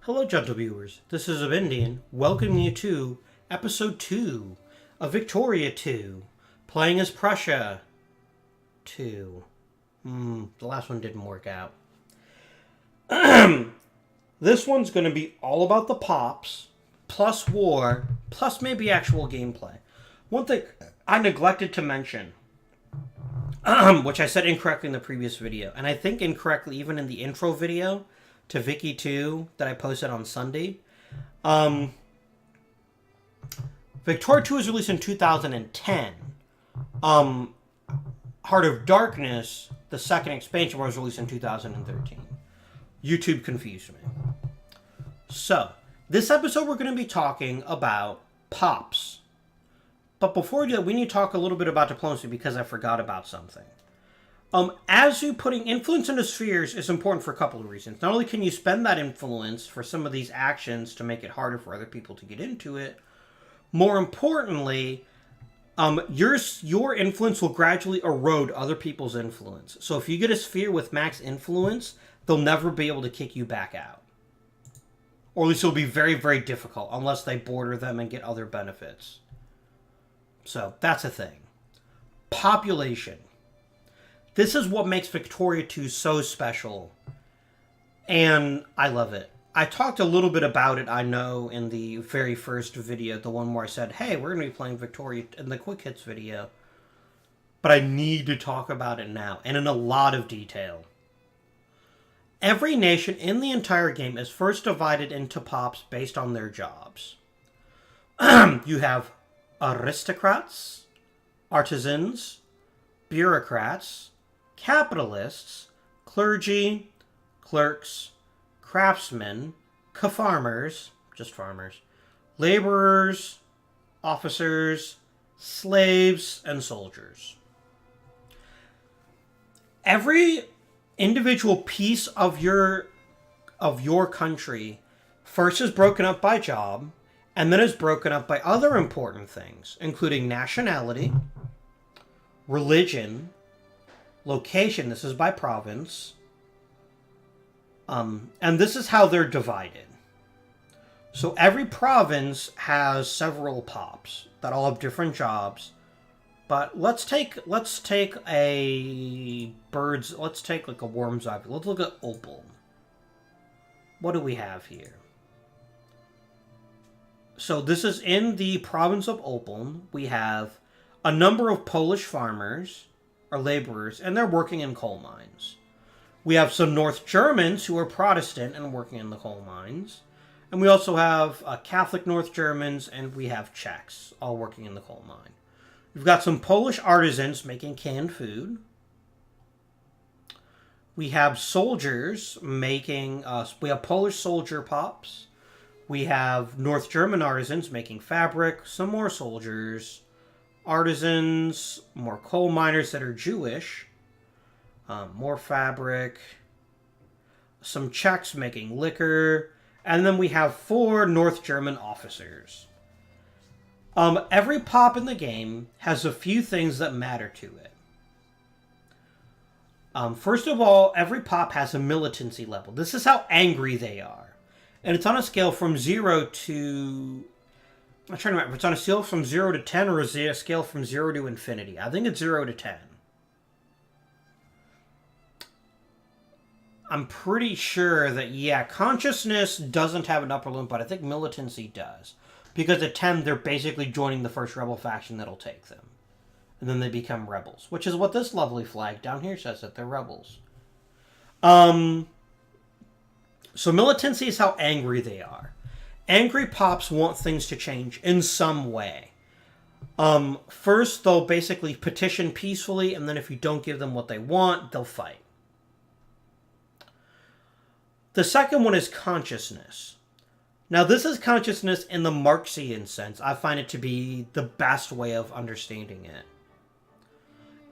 Hello, gentle viewers. This is Indian welcoming you to episode 2 of Victoria 2, playing as Prussia 2. The last one didn't work out. This one's going to be all about the pops, plus war, plus maybe actual gameplay. One thing I neglected to mention, which I said incorrectly in the previous video, and I think incorrectly even in the intro video to Vicky 2 that I posted on Sunday. Victoria 2 was released in 2010. Heart of Darkness, the second expansion, was released in 2013. YouTube confused me. So, this episode we're going to be talking about pops. But before we do that, we need to talk a little bit about diplomacy because I forgot about something. As you putting influence into spheres is important for a couple of reasons. Not only can you spend that influence for some of these actions to make it harder for other people to get into it, more importantly, your influence will gradually erode other people's influence. So if you get a sphere with max influence, they'll never be able to kick you back out. Or at least it'll be very, very difficult unless they border them and get other benefits. So that's a thing. Population. This is what makes Victoria 2 so special, and I love it. I talked a little bit about it, I know, in the very first video, the one where I said, hey, we're going to be playing Victoria in the Quick Hits video, but I need to talk about it now, and in a lot of detail. Every nation in the entire game is first divided into pops based on their jobs. You have aristocrats, artisans, bureaucrats, capitalists, clergy, clerks, craftsmen, farmers, just farmers, laborers, officers, slaves, and soldiers. Every individual piece of your country first is broken up by job, and then is broken up by other important things, including nationality, religion, location, this is by province, and this is how they're divided. So every province has several pops that all have different jobs, but let's take a worm's eye. Let's look at Opal. What do we have here? So this is in the province of Opal. We have a number of Polish farmers, or laborers, and they're working in coal mines. We have some North Germans who are Protestant and working in the coal mines. And we also have Catholic North Germans, and we have Czechs all working in the coal mine. We've got some Polish artisans making canned food. We have soldiers making, we have Polish soldier pops. We have North German artisans making fabric, some more soldiers, artisans, more coal miners that are Jewish, more fabric, some Czechs making liquor, and then we have 4 North German officers. Every pop in the game has a few things that matter to it. First of all, every pop has a militancy level. This is how angry they are. And it's on a scale from 0 to... I'm trying to remember if it's on a scale from 0 to 10 or a scale from 0 to infinity. I think it's 0 to 10. I'm pretty sure that, yeah, consciousness doesn't have an upper limit, but I think militancy does. Because at 10, they're basically joining the first rebel faction that'll take them. And then they become rebels, which is what this lovely flag down here says, that they're rebels. So militancy is how angry they are. Angry pops want things to change in some way. First, they'll basically petition peacefully, and then if you don't give them what they want, they'll fight. The second one is consciousness. Now, this is consciousness in the Marxian sense. I find it to be the best way of understanding it.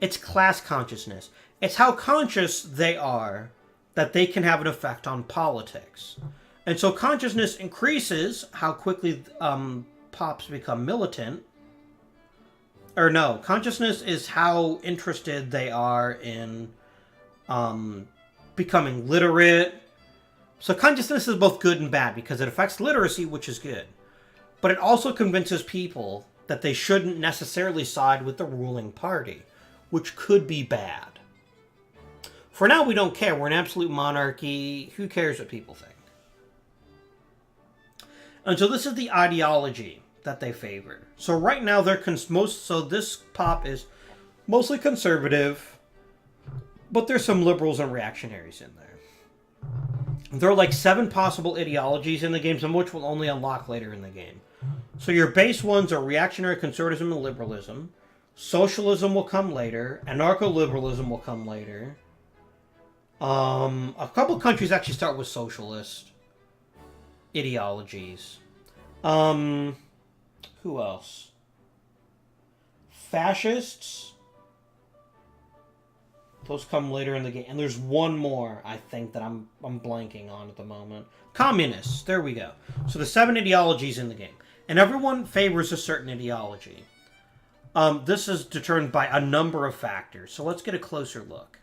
It's class consciousness. It's how conscious they are that they can have an effect on politics. And so consciousness increases how quickly pops become militant. Or no, consciousness is how interested they are in becoming literate, So consciousness is both good and bad because it affects literacy, which is good. But it also convinces people that they shouldn't necessarily side with the ruling party, which could be bad. For now, we don't care. We're an absolute monarchy. Who cares what people think? And so this is the ideology that they favor. So right now, so this pop is mostly conservative, but there's some liberals and reactionaries in there. There are like 7 possible ideologies in the game, some of which will only unlock later in the game. So your base ones are reactionary conservatism and liberalism. Socialism will come later. Anarcho-liberalism will come later. A couple countries actually start with socialist ideologies. Who else? Fascists. Those come later in the game. And there's one more, I think, that I'm blanking on at the moment. Communists. There we go. So the 7 ideologies in the game. And everyone favors a certain ideology. This is determined by a number of factors. So let's get a closer look.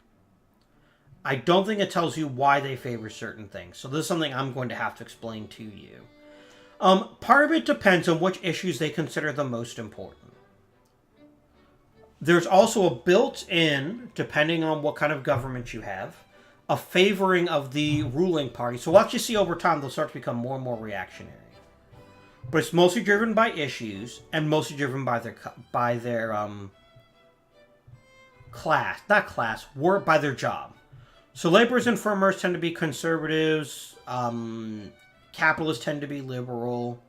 I don't think it tells you why they favor certain things. So this is something I'm going to have to explain to you. Part of it depends on which issues they consider the most important. There's also a built-in, depending on what kind of government you have, a favoring of the ruling party. So we'll actually see over time they'll start to become more and more reactionary. But it's mostly driven by issues and mostly driven by their by their job. So laborers and farmers tend to be conservatives, capitalists tend to be liberal,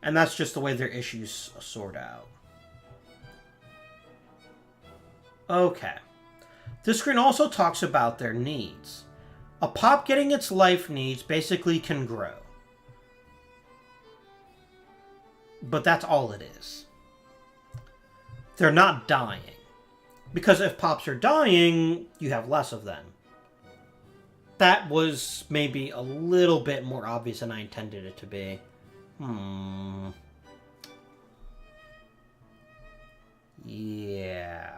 and that's just the way their issues sort out. Okay. This screen also talks about their needs. A pop getting its life needs basically can grow. But that's all it is. They're not dying. Because if pops are dying, you have less of them. That was maybe a little bit more obvious than I intended it to be. Yeah.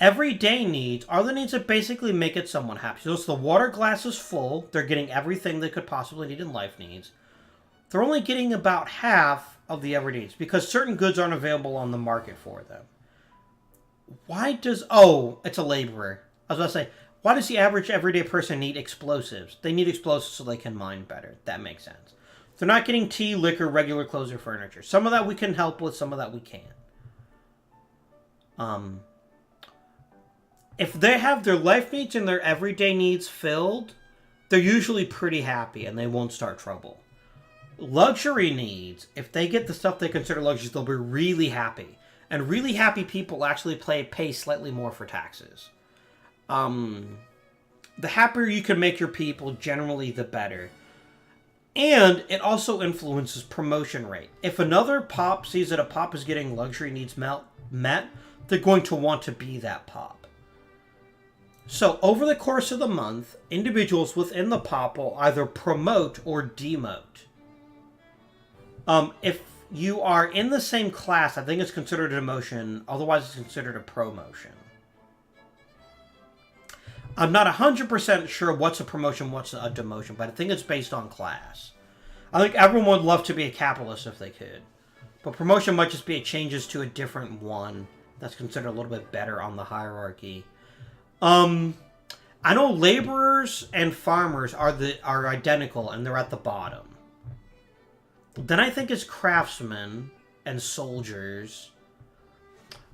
Everyday needs are the needs that basically make it someone happy. So the water glass is full. They're getting everything they could possibly need in life needs. They're only getting about half of the everyday needs because certain goods aren't available on the market for them. Why does... Oh, it's a laborer. I was about to say, why does the average everyday person need explosives? They need explosives so they can mine better. That makes sense. They're not getting tea, liquor, regular clothes, or furniture. Some of that we can help with, some of that we can't. If they have their life needs and their everyday needs filled, they're usually pretty happy and they won't start trouble. Luxury needs, if they get the stuff they consider luxuries, they'll be really happy. And really happy people actually pay slightly more for taxes. The happier you can make your people, generally the better. And it also influences promotion rate. If another pop sees that a pop is getting luxury needs met, they're going to want to be that pop. So over the course of the month, individuals within the pop will either promote or demote. If you are in the same class, I think it's considered a demotion. Otherwise, it's considered a promotion. I'm not 100% sure what's a promotion, what's a demotion, but I think it's based on class. I think everyone would love to be a capitalist if they could. But promotion might just be it changes to a different one that's considered a little bit better on the hierarchy. I know laborers and farmers are identical, and they're at the bottom. Then I think it's craftsmen and soldiers.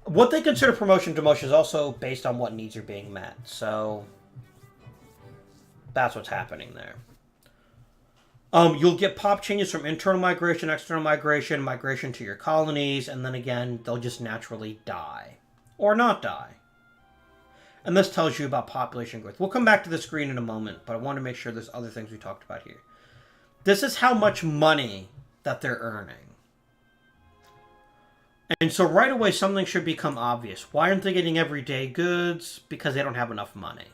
What they consider promotion and demotion is also based on what needs are being met. So that's what's happening there. You'll get pop changes from internal migration, external migration, migration to your colonies, and then again, they'll just naturally die. Or not die. And this tells you about population growth. We'll come back to the screen in a moment, but I want to make sure there's other things we talked about here. This is how much money that they're earning. And so right away, something should become obvious. Why aren't they getting everyday goods? Because they don't have enough money.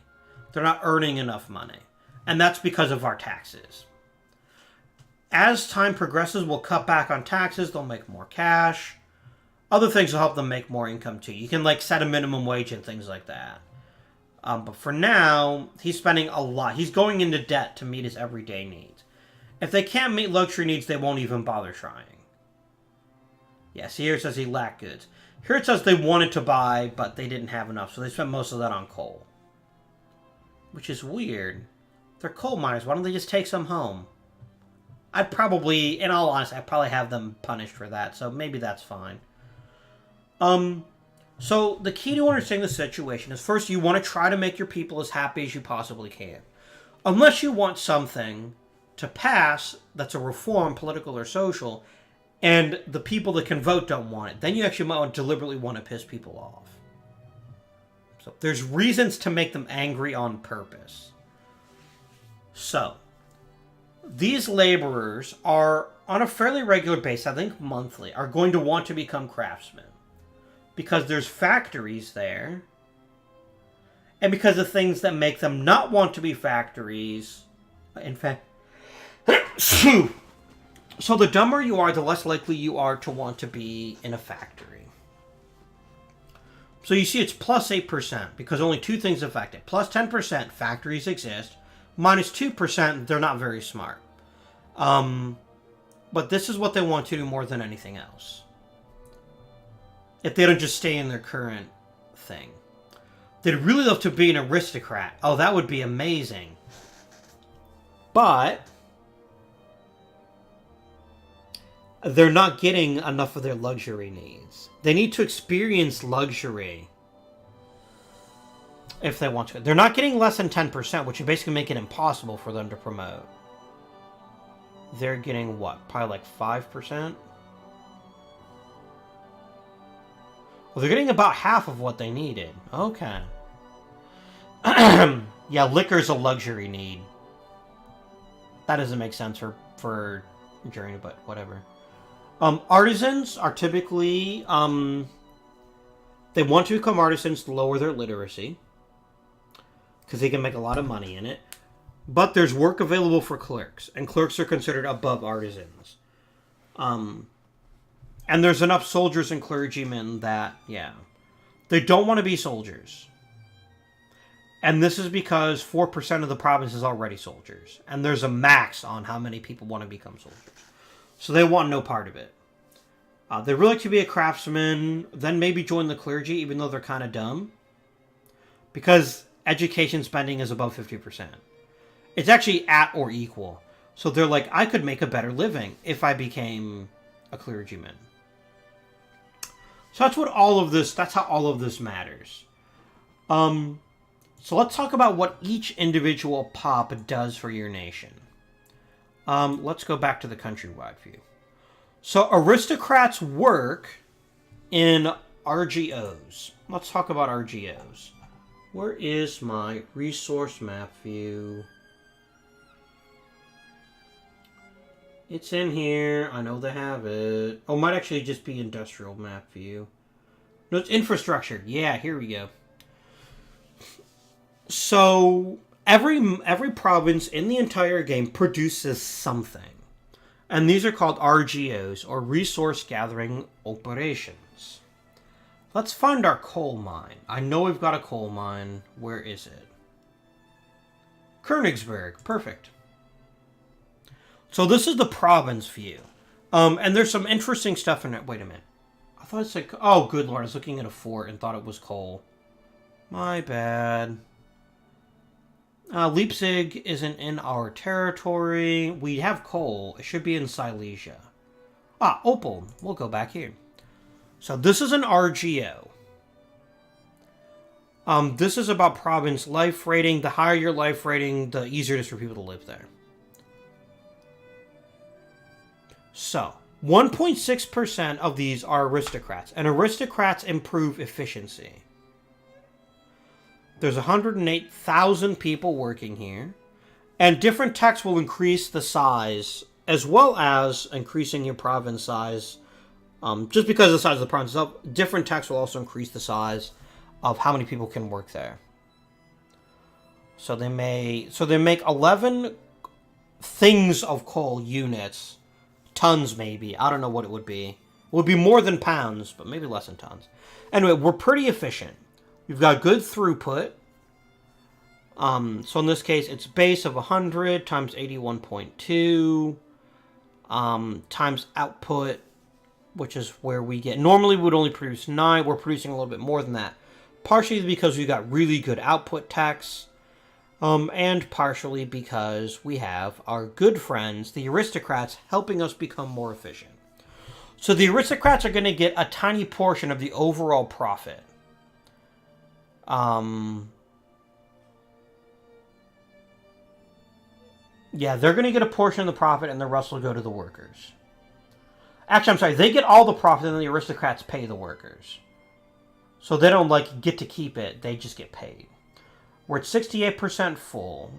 They're not earning enough money. And that's because of our taxes. As time progresses, we'll cut back on taxes. They'll make more cash. Other things will help them make more income too. You can set a minimum wage and things like that. But for now, he's spending a lot. He's going into debt to meet his everyday needs. If they can't meet luxury needs, they won't even bother trying. Yes, here it says he lacked goods. Here it says they wanted to buy, but they didn't have enough, so they spent most of that on coal. Which is weird. They're coal miners. Why don't they just take some home? I'd probably, in all honesty, I'd probably have them punished for that, so maybe that's fine. So the key to understanding the situation is, first, you want to try to make your people as happy as you possibly can. Unless you want something to pass that's a reform, political or social, and the people that can vote don't want it, then you actually might deliberately want to piss people off. So there's reasons to make them angry on purpose. So these laborers are, on a fairly regular basis, I think monthly, are going to want to become craftsmen. Because there's factories there. And because of things that make them not want to be factories. In fact, so the dumber you are, the less likely you are to want to be in a factory. So you see it's plus 8%, because only two things affect it. Plus 10%, factories exist. Minus 2%, they're not very smart. But this is what they want to do more than anything else. If they don't just stay in their current thing. They'd really love to be an aristocrat. Oh, that would be amazing. But they're not getting enough of their luxury needs. They need to experience luxury if they want to. They're not getting less than 10%, which would basically make it impossible for them to promote. They're getting what? Probably like 5%? Well, they're getting about half of what they needed. Okay. Yeah, liquor's a luxury need. That doesn't make sense for journey, but whatever. Artisans are typically, they want to become artisans to lower their literacy, because they can make a lot of money in it. But there's work available for clerks, and clerks are considered above artisans. And there's enough soldiers and clergymen that, yeah, they don't want to be soldiers. And this is because 4% of the province is already soldiers. And there's a max on how many people want to become soldiers. So they want no part of it. They really like to be a craftsman, then maybe join the clergy, even though they're kind of dumb. Because education spending is above 50%. It's actually at or equal. So they're like, I could make a better living if I became a clergyman. So that's how all of this matters. So let's talk about what each individual pop does for your nation. Let's go back to the countrywide view. So aristocrats work in RGOs. Let's talk about RGOs. Where is my resource map view? It's in here. I know they have it. Oh, it might actually just be industrial map view. No, it's infrastructure. Yeah, here we go. So every province in the entire game produces something. And these are called RGOs, or Resource Gathering Operations. Let's find our coal mine. I know we've got a coal mine. Where is it? Königsberg. Perfect. So this is the province view. And there's some interesting stuff in it. Wait a minute. I thought it said... Oh, good lord. I was looking at a fort and thought it was coal. My bad. Leipzig isn't in our territory. We have coal. It should be in Silesia. Opal. We'll go back here. So this is an RGO. This is about province life rating. The higher your life rating, the easier it is for people to live there. So, 1.6% of these are aristocrats. And aristocrats improve efficiency. There's 108,000 people working here. And different tax will increase the size, as well as increasing your province size. Just because of the size of the province itself, different tax will also increase the size of how many people can work there. So they make 11 things of coal units. Tons, maybe. I don't know what it would be. It would be more than pounds, but maybe less than tons. Anyway, we're pretty efficient. We've got good throughput. So in this case, it's base of 100 times 81.2 times output, which is where we get... Normally, we would only produce 9. We're producing a little bit more than that. Partially because we got really good output techs, and partially because we have our good friends, the aristocrats, helping us become more efficient. So the aristocrats are going to get a tiny portion of the overall profit. Yeah, they're going to get a portion of the profit, and the rest will go to the workers. Actually, I'm sorry, they get all the profit, and then the aristocrats pay the workers. So they don't, like, get to keep it, they just get paid. We're at 68% full.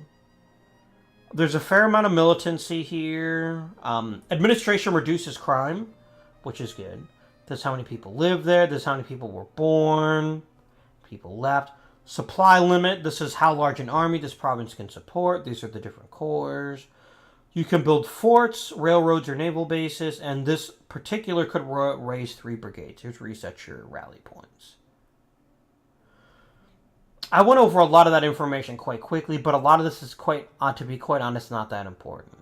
There's a fair amount of militancy here. Administration reduces crime, which is good. This is how many people live there. This is how many people were born. People left. Supply limit. This is how large an army this province can support. These are the different corps. You can build forts, railroads, or naval bases, and this particular could raise 3 brigades. Here's where you set your rally points. I went over a lot of that information quite quickly, but a lot of this is to be quite honest, not that important.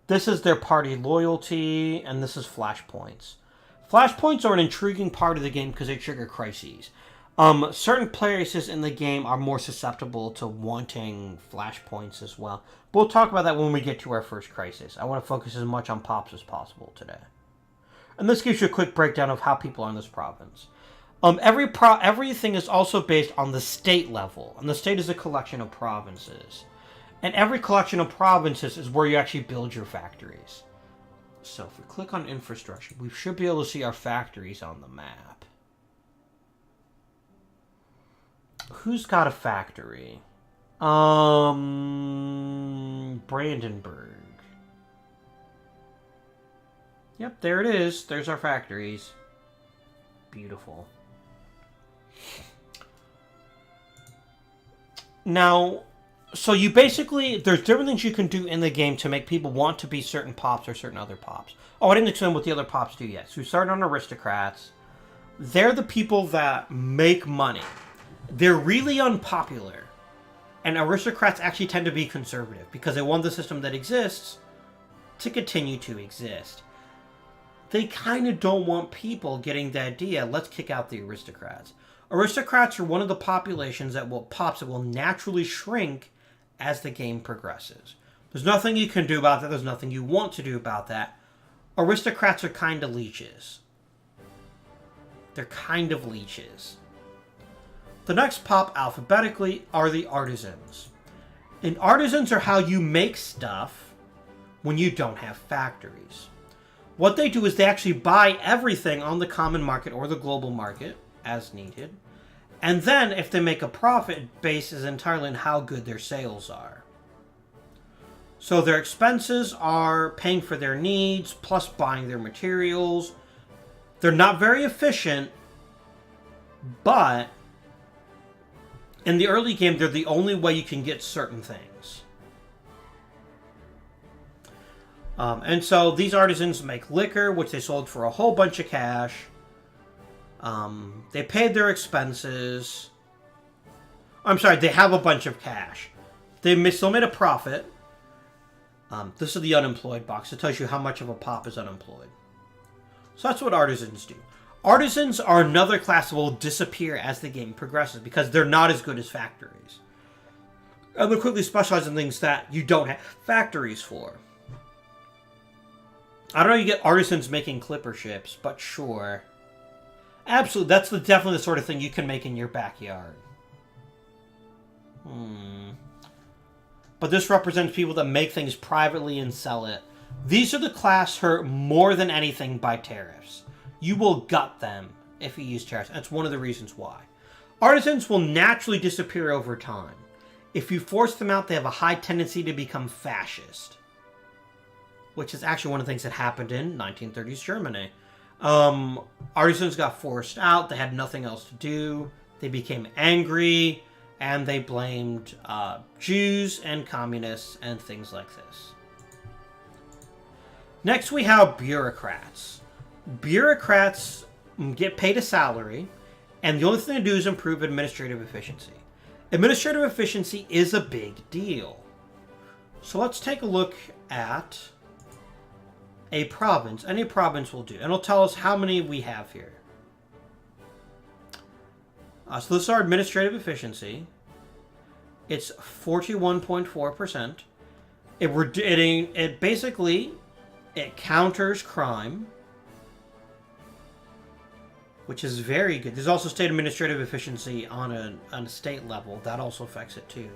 This is their party loyalty, and this is flashpoints. Flashpoints are an intriguing part of the game because they trigger crises. Certain places in the game are more susceptible to wanting flashpoints as well. But we'll talk about that when we get to our first crisis. I want to focus as much on pops as possible today. And this gives you a quick breakdown of how people are in this province. Everything is also based on the state level, and the state is a collection of provinces. And every collection of provinces is where you actually build your factories. So if we click on infrastructure, we should be able to see our factories on the map. Who's got a factory? Brandenburg. Yep, there it is. There's our factories. Beautiful. Now, so you basically, there's different things you can do in the game to make people want to be certain pops or certain other pops. Oh, I didn't explain what the other pops do yet. So we started on aristocrats. They're the people that make money. They're really unpopular. And aristocrats actually tend to be conservative because they want the system that exists to continue to exist. They kind of don't want people getting the idea, let's kick out the aristocrats. Aristocrats are one of the populations that will naturally shrink as the game progresses. There's nothing you can do about that. There's nothing you want to do about that. Aristocrats are kind of leeches. They're kind of leeches. The next pop alphabetically are the artisans. And artisans are how you make stuff when you don't have factories. What they do is they actually buy everything on the common market or the global market as needed. And then if they make a profit, it bases entirely on how good their sales are. So their expenses are paying for their needs plus buying their materials. They're not very efficient, but in the early game, they're the only way you can get certain things. And so these artisans make liquor, which they sold for a whole bunch of cash. They paid their expenses. I'm sorry, they have a bunch of cash. They still made a profit. This is the unemployed box. It tells you how much of a pop is unemployed. So that's what artisans do. Artisans are another class that will disappear as the game progresses because they're not as good as factories. And they'll quickly specialize in things that you don't have factories for. I don't know you get artisans making clipper ships, but sure. Absolutely, that's definitely the sort of thing you can make in your backyard. But this represents people that make things privately and sell it. These are the class hurt more than anything by tariffs. You will gut them if you use tariffs. That's one of the reasons why. Artisans will naturally disappear over time. If you force them out, they have a high tendency to become fascist. Which is actually one of the things that happened in 1930s Germany. Artisans got forced out. They had nothing else to do. They became angry. And they blamed Jews and communists and things like this. Next we have bureaucrats. Bureaucrats get paid a salary. And the only thing they do is improve administrative efficiency. Administrative efficiency is a big deal. So let's take a look at a province. Any province will do. And it'll tell us how many we have here. So this is our administrative efficiency. It's 41.4%. It basically, it counters crime, which is very good. There's also state administrative efficiency on a state level. That also affects it too.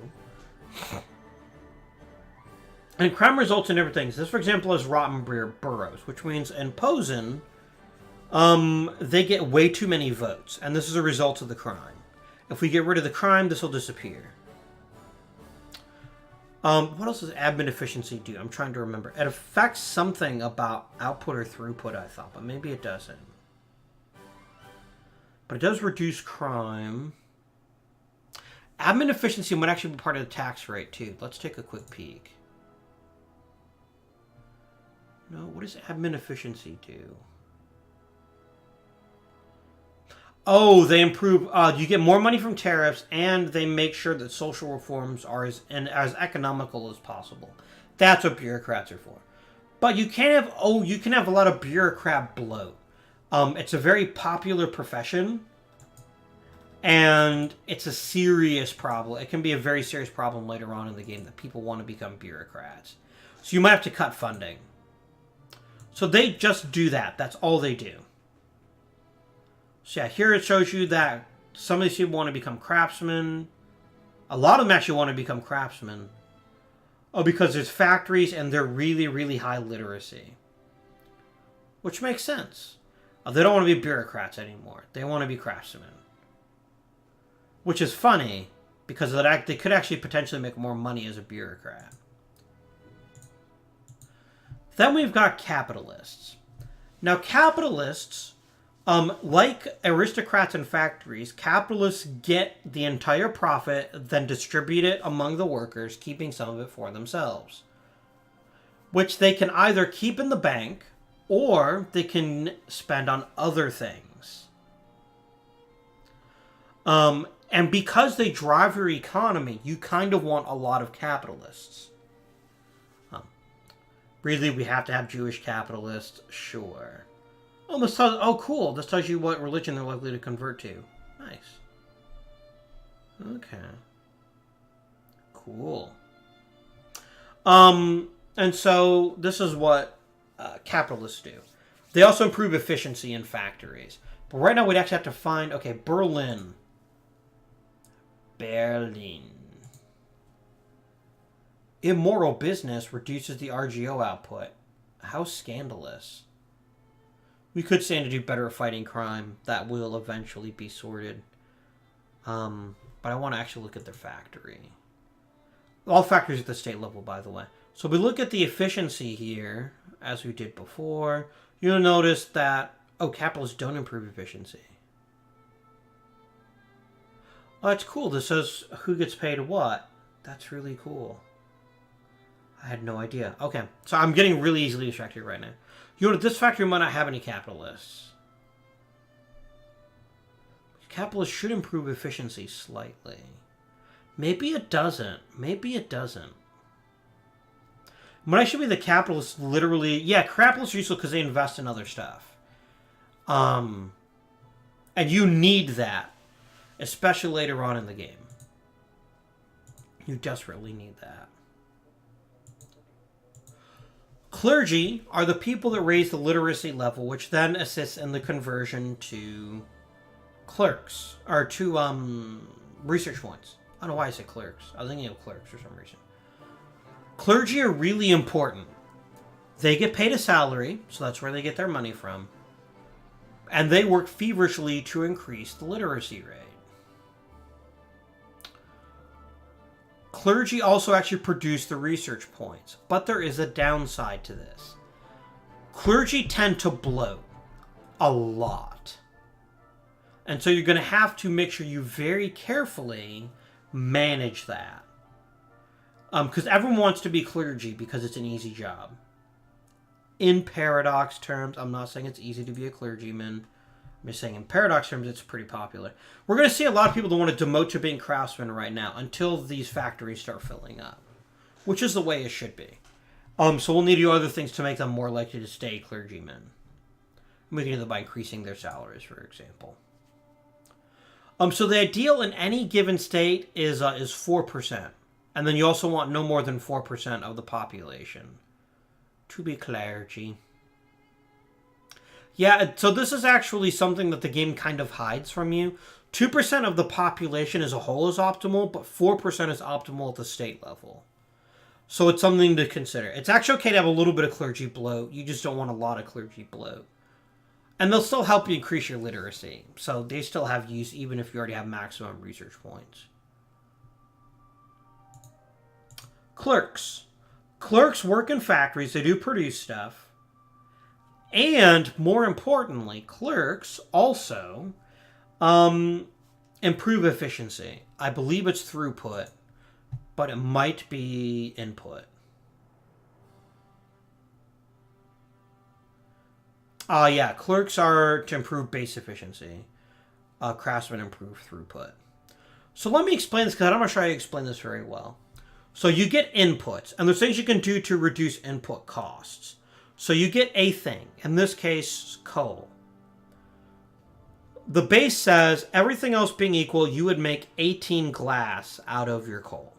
And crime results in different things. This, for example, is rotten boroughs, which means in Posen, they get way too many votes. And this is a result of the crime. If we get rid of the crime, this will disappear. What else does admin efficiency do? I'm trying to remember. It affects something about output or throughput, I thought, but maybe it doesn't. But it does reduce crime. Admin efficiency might actually be part of the tax rate, too. Let's take a quick peek. No, what does admin efficiency do? Oh, they improve. You get more money from tariffs, and they make sure that social reforms are as economical as possible. That's what bureaucrats are for. But you can have a lot of bureaucrat bloat. It's a very popular profession, and it's a serious problem. It can be a very serious problem later on in the game that people want to become bureaucrats. So you might have to cut funding. So they just do that. That's all they do. So yeah, here it shows you that some of these people want to become craftsmen. A lot of them actually want to become craftsmen. Oh, because there's factories and they're really, really high literacy. Which makes sense. They don't want to be bureaucrats anymore. They want to be craftsmen. Which is funny, because they could actually potentially make more money as a bureaucrat. Then we've got capitalists. Now, capitalists, like aristocrats and factories, capitalists get the entire profit, then distribute it among the workers, keeping some of it for themselves. Which they can either keep in the bank, or they can spend on other things. And because they drive your economy, you kind of want a lot of capitalists. Really, we have to have Jewish capitalists? Sure. Oh, cool. This tells you what religion they're likely to convert to. Nice. Okay. Cool. And so this is what capitalists do. They also improve efficiency in factories. But right now we'd actually have to find... Okay, Berlin. Immoral business reduces the RGO output. How scandalous. We could stand to do better at fighting crime. That will eventually be sorted. But I want to actually look at their factory. All factories at the state level, by the way. So we look at the efficiency here, as we did before. You'll notice that, capitalists don't improve efficiency. Oh, that's cool. This says who gets paid what. That's really cool. I had no idea. Okay, so I'm getting really easily distracted right now. You know, this factory might not have any capitalists. Capitalists should improve efficiency slightly. Maybe it doesn't. Maybe it doesn't. Might actually be the capitalists literally... Yeah, capitalists are useful because they invest in other stuff. And you need that. Especially later on in the game. You desperately need that. Clergy are the people that raise the literacy level, which then assists in the conversion to clerks, or to research points. I don't know why I said clerks. I was thinking of clerks for some reason. Clergy are really important. They get paid a salary, so that's where they get their money from. And they work feverishly to increase the literacy rate. Clergy also actually produce the research points, but there is a downside to this. Clergy tend to bloat a lot. And so you're going to have to make sure you very carefully manage that. Because everyone wants to be clergy because it's an easy job. In paradox terms, I'm not saying it's easy to be a clergyman. I'm just saying in paradox terms, it's pretty popular. We're going to see a lot of people that want to demote to being craftsmen right now until these factories start filling up, which is the way it should be. So we'll need to do other things to make them more likely to stay clergymen. We can do that by increasing their salaries, for example. So the ideal in any given state is 4%. And then you also want no more than 4% of the population to be clergy. Yeah, so this is actually something that the game kind of hides from you. 2% of the population as a whole is optimal, but 4% is optimal at the state level. So it's something to consider. It's actually okay to have a little bit of clergy bloat. You just don't want a lot of clergy bloat. And they'll still help you increase your literacy. So they still have use even if you already have maximum research points. Clerks. Clerks work in factories. They do produce stuff. And more importantly, clerks also improve efficiency. I believe it's throughput, but it might be input. Yeah, clerks are to improve base efficiency. Craftsmen improve throughput. So let me explain this because I'm not sure I explain this very well. So you get inputs, and there's things you can do to reduce input costs. So you get a thing, in this case, coal. The base says, everything else being equal, you would make 18 glass out of your coal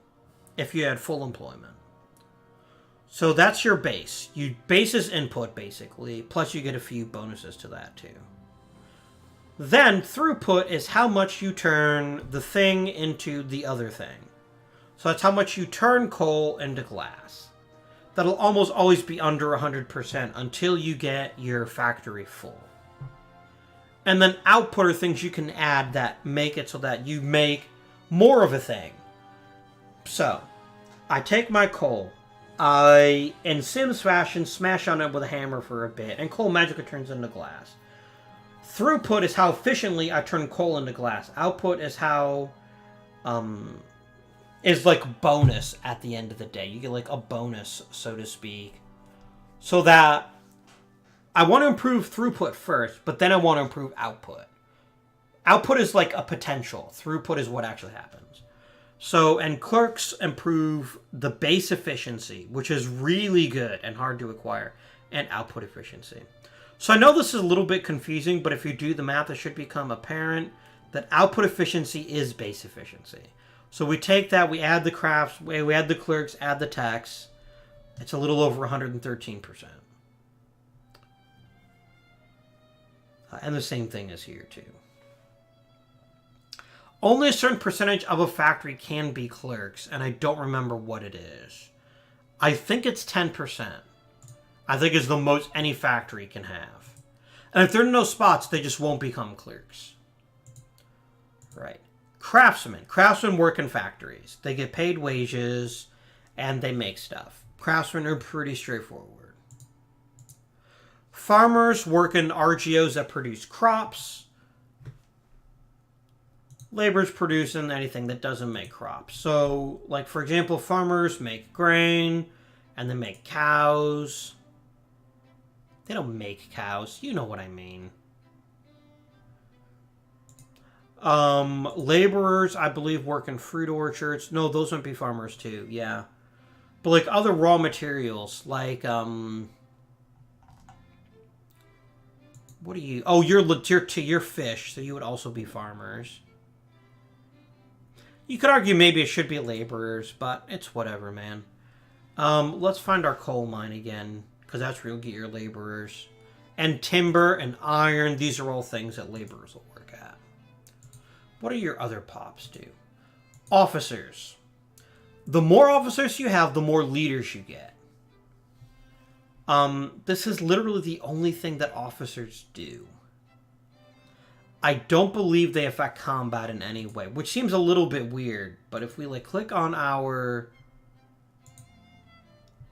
if you had full employment. So that's your base. Base is input, basically, plus you get a few bonuses to that, too. Then, throughput is how much you turn the thing into the other thing. So that's how much you turn coal into glass. That'll almost always be under 100% until you get your factory full. And then output are things you can add that make it so that you make more of a thing. So, I take my coal. I, in Sims fashion, smash on it with a hammer for a bit, and coal magically turns into glass. Throughput is how efficiently I turn coal into glass. Output is how, is like bonus at the end of the day. You get like a bonus, so to speak. So that I want to improve throughput first, but then I want to improve output. Output is like a potential. Throughput is what actually happens. So, and clerks improve the base efficiency, which is really good and hard to acquire, and output efficiency. So I know this is a little bit confusing, but if you do the math, it should become apparent that output efficiency is base efficiency. So we take that, we add the crafts, we add the clerks, add the tax. It's a little over 113%. And the same thing is here too. Only a certain percentage of a factory can be clerks, and I don't remember what it is. I think it's 10%. I think it's the most any factory can have. And if there are no spots, they just won't become clerks. Right. Craftsmen. Craftsmen work in factories. They get paid wages, and they make stuff. Craftsmen are pretty straightforward. Farmers work in RGOs that produce crops. Laborers produce in anything that doesn't make crops. So, like, for example, farmers make grain, and they make cows. They don't make cows. You know what I mean. Laborers, I believe, work in fruit orchards. No, those might be farmers too, yeah. But, like, other raw materials, like, what do you... Oh, you're fish, so you would also be farmers. You could argue maybe it should be laborers, but it's whatever, man. Let's find our coal mine again, because that's where you'll get your laborers. And timber and iron, these are all things that laborers will work at. What do your other pops do? Officers. The more officers you have, the more leaders you get. This is literally the only thing that officers do. I don't believe they affect combat in any way, which seems a little bit weird. But if we, like, click on our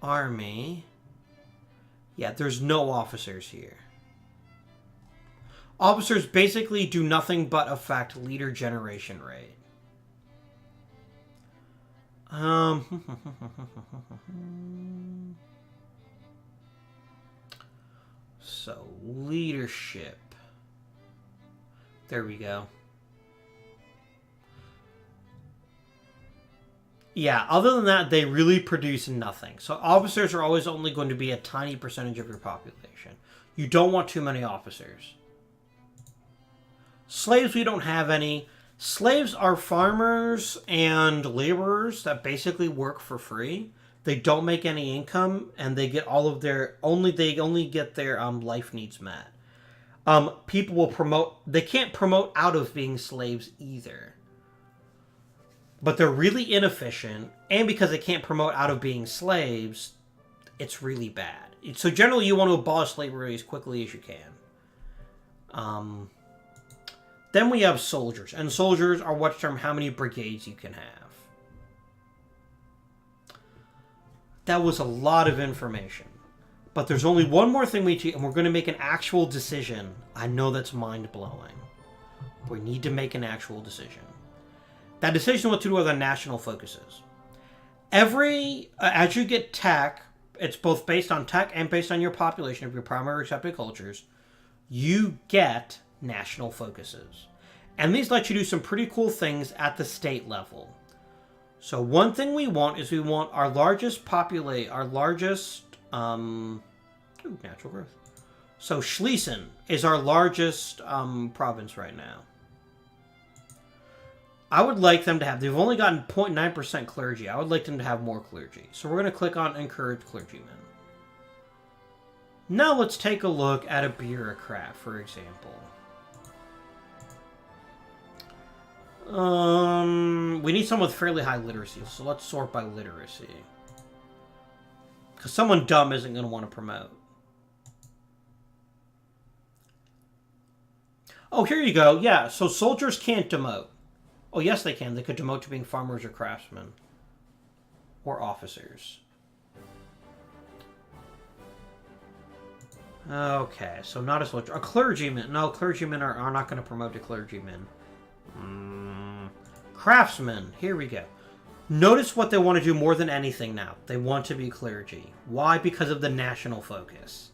army, yeah, there's no officers here. Officers basically do nothing but affect leader generation rate. So, leadership. There we go. Yeah, other than that, they really produce nothing. So officers are always only going to be a tiny percentage of your population. You don't want too many officers. Slaves, we don't have any. Slaves are farmers and laborers that basically work for free. They don't make any income, and they get all of their they only get their life needs met. People will promote. They can't promote out of being slaves either. But they're really inefficient, and because they can't promote out of being slaves, it's really bad. So generally, you want to abolish slavery as quickly as you can. Then we have soldiers, and soldiers are what determine how many brigades you can have. That was a lot of information. But there's only one more thing we need, and we're going to make an actual decision. I know that's mind-blowing. We need to make an actual decision. That decision what to do with the national focuses. As you get tech, it's both based on tech and based on your population of your primary accepted cultures, you get national focuses. And these let you do some pretty cool things at the state level. So one thing we want is our largest natural growth. So Schlesien is our largest province right now. I would like them to have, they've only gotten 0.9% clergy. I would like them to have more clergy. So we're going to click on encourage clergymen. Now let's take a look at a bureaucrat, for example. We need someone with fairly high literacy, so let's sort by literacy. Because someone dumb isn't going to want to promote. Oh, here you go. Yeah, so soldiers can't demote. Oh, yes, they can. They could demote to being farmers or craftsmen. Or officers. Okay, so not a soldier. A clergyman. No, clergymen are not going to promote to clergymen. Craftsmen. Here we go. Notice what they want to do more than anything now. They want to be clergy. Why? Because of the national focus.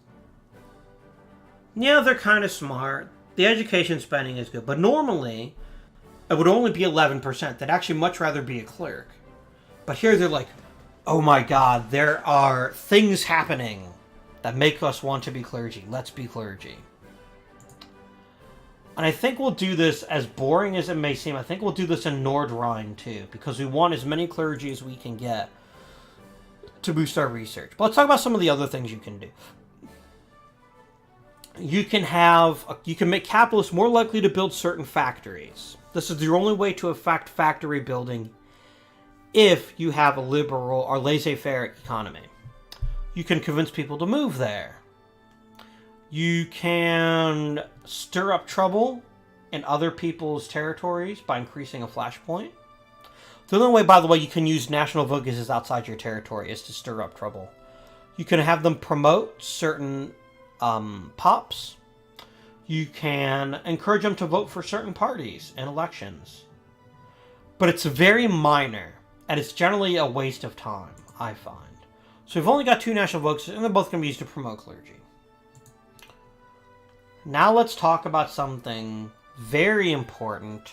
Yeah, they're kind of smart. The education spending is good. But normally, it would only be 11%. They'd actually much rather be a clerk. But here they're like, oh my god, there are things happening that make us want to be clergy. Let's be clergy. And I think we'll do this, as boring as it may seem, I think we'll do this in Nordrhein too, because we want as many clergy as we can get to boost our research. But let's talk about some of the other things you can do. You can make capitalists more likely to build certain factories. This is your only way to affect factory building if you have a liberal or laissez-faire economy. You can convince people to move there. You can stir up trouble in other people's territories by increasing a flashpoint. The only way, by the way, you can use national focuses outside your territory is to stir up trouble. You can have them promote certain pops. You can encourage them to vote for certain parties in elections. But it's very minor, and it's generally a waste of time, I find. So we've only got 2 national focuses, and they're both going to be used to promote clergy. Now let's talk about something very important,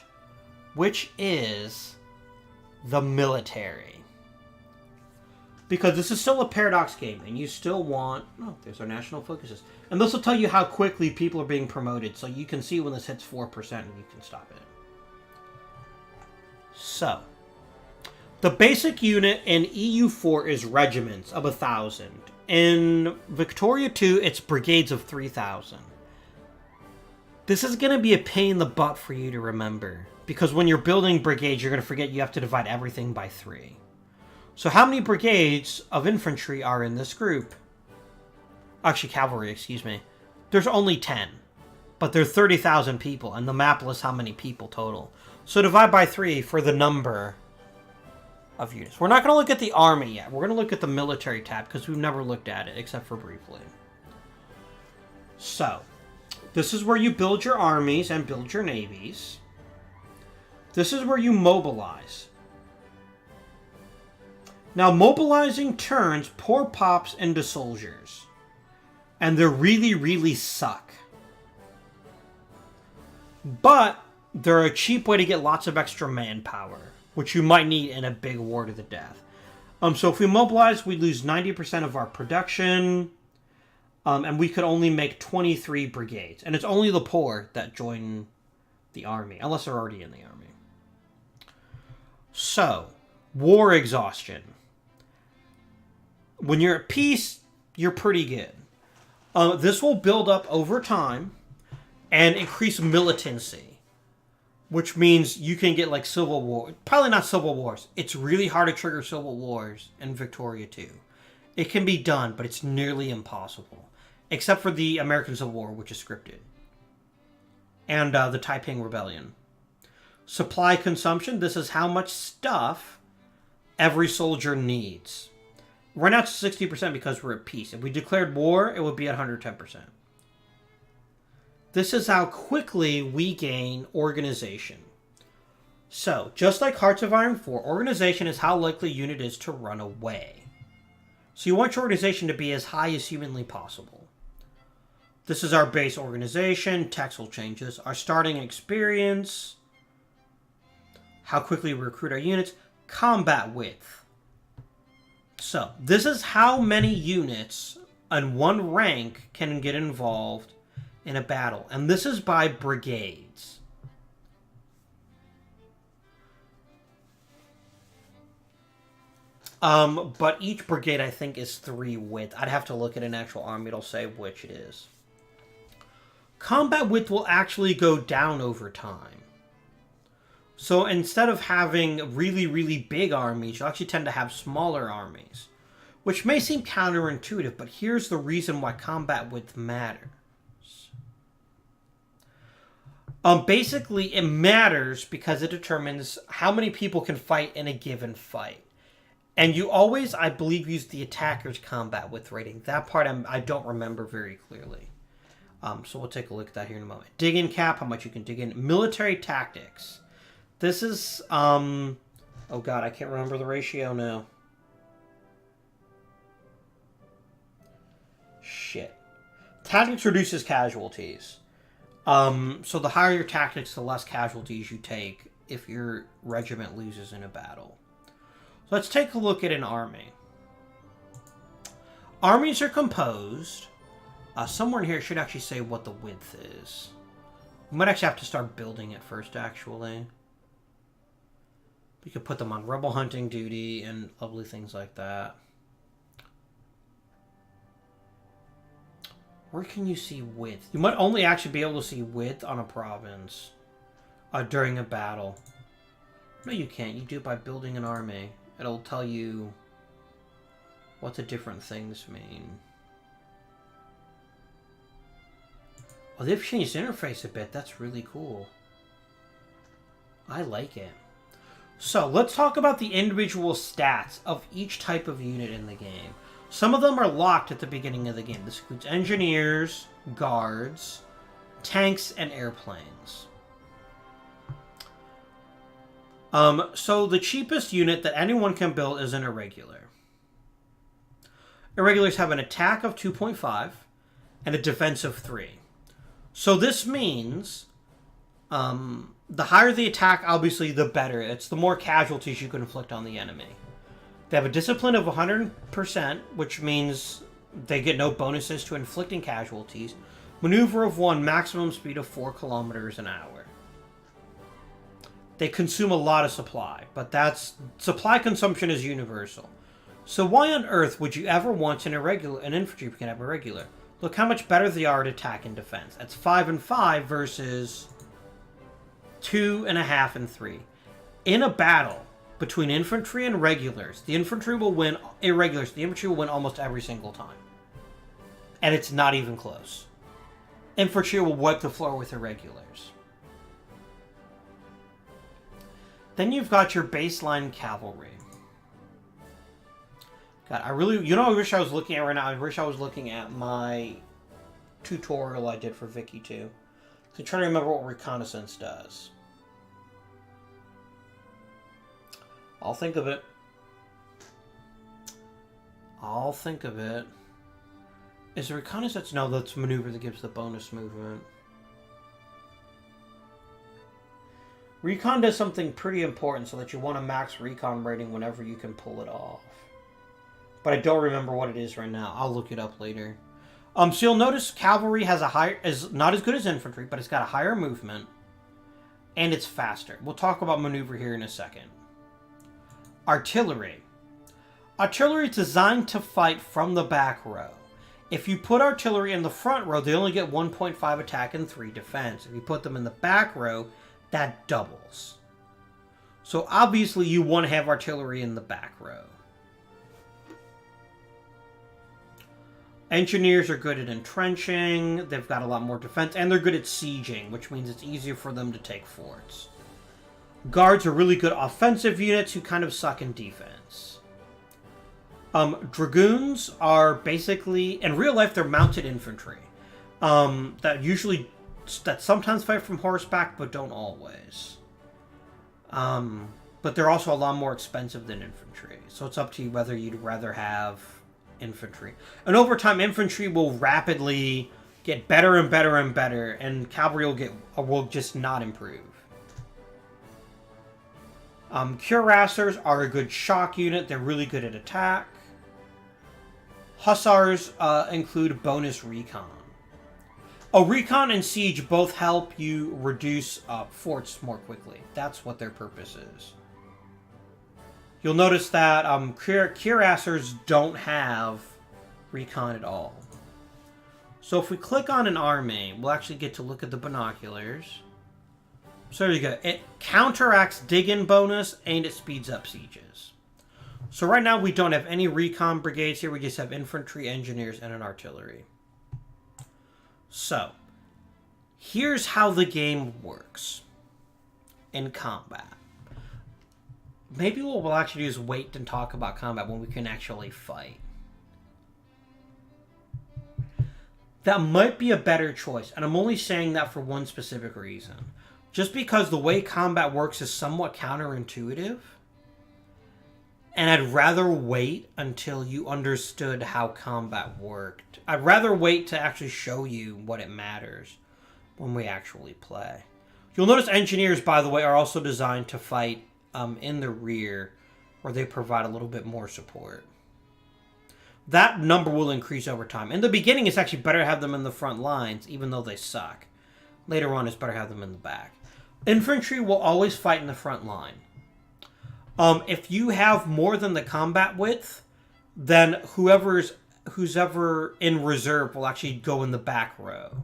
which is the military. Because this is still a paradox game, and you still want... Oh, there's our national focuses. And this will tell you how quickly people are being promoted, so you can see when this hits 4% and you can stop it. So, the basic unit in EU4 is regiments of 1,000. In Victoria 2, it's brigades of 3,000. This is going to be a pain in the butt for you to remember, because when you're building brigades, you're going to forget you have to divide everything by 3. So how many brigades of infantry are in this group? Actually, cavalry, excuse me. There's only 10, but there are 30,000 people, and the map lists how many people total. So divide by 3 for the number of units. We're not going to look at the army yet. We're going to look at the military tab, because we've never looked at it, except for briefly. So, this is where you build your armies and build your navies. This is where you mobilize. Now, mobilizing turns poor pops into soldiers. And they really, really suck. But they're a cheap way to get lots of extra manpower, which you might need in a big war to the death. So if we mobilize, we lose 90% of our production, and we could only make 23 brigades. And it's only the poor that join the army, unless they're already in the army. So, war exhaustion. When you're at peace, you're pretty good. This will build up over time and increase militancy, which means you can get like civil war. Probably not civil wars. It's really hard to trigger civil wars in Victoria 2. It can be done, but it's nearly impossible. Except for the American Civil War, which is scripted. And the Taiping Rebellion. Supply consumption. This is how much stuff every soldier needs. Right now it's 60% because we're at peace. If we declared war, it would be at 110%. This is how quickly we gain organization. So, just like Hearts of Iron 4, organization is how likely a unit is to run away. So you want your organization to be as high as humanly possible. This is our base organization. Text will change this. Our starting experience. How quickly we recruit our units. Combat width. So, this is how many units on one rank can get involved in a battle. And this is by brigades. But each brigade, I think, is 3 width. I'd have to look at an actual army. It'll say which it is. Combat width will actually go down over time. So instead of having really, really big armies, you'll actually tend to have smaller armies. Which may seem counterintuitive, but here's the reason why combat width matters. Basically, it matters because it determines how many people can fight in a given fight. And you always, I believe, use the attacker's combat width rating. That part I don't remember very clearly. So we'll take a look at that here in a moment. Dig in cap, how much you can dig in. Military tactics. This is, oh god, I can't remember the ratio now. Shit. Tactics reduces casualties. So the higher your tactics, the less casualties you take if your regiment loses in a battle. So let's take a look at an army. Armies are composed. Somewhere in here should actually say what the width is. We might actually have to start building it first, actually. We could put them on rebel hunting duty and lovely things like that. Where can you see width? You might only actually be able to see width on a province during a battle. No, you can't. You do it by building an army. It'll tell you what the different things mean. Oh, they've changed the interface a bit. That's really cool. I like it. So, let's talk about the individual stats of each type of unit in the game. Some of them are locked at the beginning of the game. This includes engineers, guards, tanks, and airplanes. So the cheapest unit that anyone can build is an irregular. Irregulars have an attack of 2.5 and a defense of 3. So this means the higher the attack, obviously, the better. It's the more casualties you can inflict on the enemy. They have a discipline of 100%, which means they get no bonuses to inflicting casualties. Maneuver of 1, maximum speed of 4 kilometers an hour. They consume a lot of supply, but supply consumption is universal. So why on earth would you ever want an infantry can have irregular? Look how much better they are at attack and defense. That's 5 and 5 versus 2.5 and 3. In a battle between infantry and regulars, the infantry will win. Irregulars, the infantry will win almost every single time, and it's not even close. Infantry will wipe the floor with irregulars. Then you've got your baseline cavalry. God, I wish I was looking at right now. I wish I was looking at my tutorial I did for Vicky 2. So trying to remember what reconnaissance does. I'll think of it. Is the reconnaissance? No, that's maneuver that gives the bonus movement. Recon does something pretty important so that you want a max recon rating whenever you can pull it off. But I don't remember what it is right now. I'll look it up later. So you'll notice cavalry is not as good as infantry, but it's got a higher movement. And it's faster. We'll talk about maneuver here in a second. Artillery. Artillery is designed to fight from the back row. If you put artillery in the front row, they only get 1.5 attack and 3 defense. If you put them in the back row, that doubles. So obviously you want to have artillery in the back row. Engineers are good at entrenching, they've got a lot more defense, and they're good at sieging, which means it's easier for them to take forts. Guards are really good offensive units who kind of suck in defense. Dragoons are basically, in real life, they're mounted infantry. That sometimes fight from horseback, but don't always. But they're also a lot more expensive than infantry, so it's up to you whether you'd rather have infantry. And over time, infantry will rapidly get better and better and better, and cavalry will just not improve. Cuirassiers are a good shock unit. They're really good at attack. Hussars include bonus recon. Recon and siege both help you reduce forts more quickly. That's what their purpose is. You'll notice that cuirassiers don't have recon at all. So if we click on an army, we'll actually get to look at the binoculars. So there you go. It counteracts dig-in bonus, and it speeds up sieges. So right now we don't have any recon brigades here. We just have infantry, engineers, and an artillery. So, here's how the game works in combat. Maybe what we'll actually do is wait and talk about combat when we can actually fight. That might be a better choice, and I'm only saying that for one specific reason. Just because the way combat works is somewhat counterintuitive, and I'd rather wait until you understood how combat worked. I'd rather wait to actually show you what it matters when we actually play. You'll notice engineers, by the way, are also designed to fight in the rear, where they provide a little bit more support. That number will increase over time. In the beginning, it's actually better to have them in the front lines, even though they suck. Later on, it's better to have them in the back. Infantry will always fight in the front line. If you have more than the combat width, then who's ever in reserve will actually go in the back row.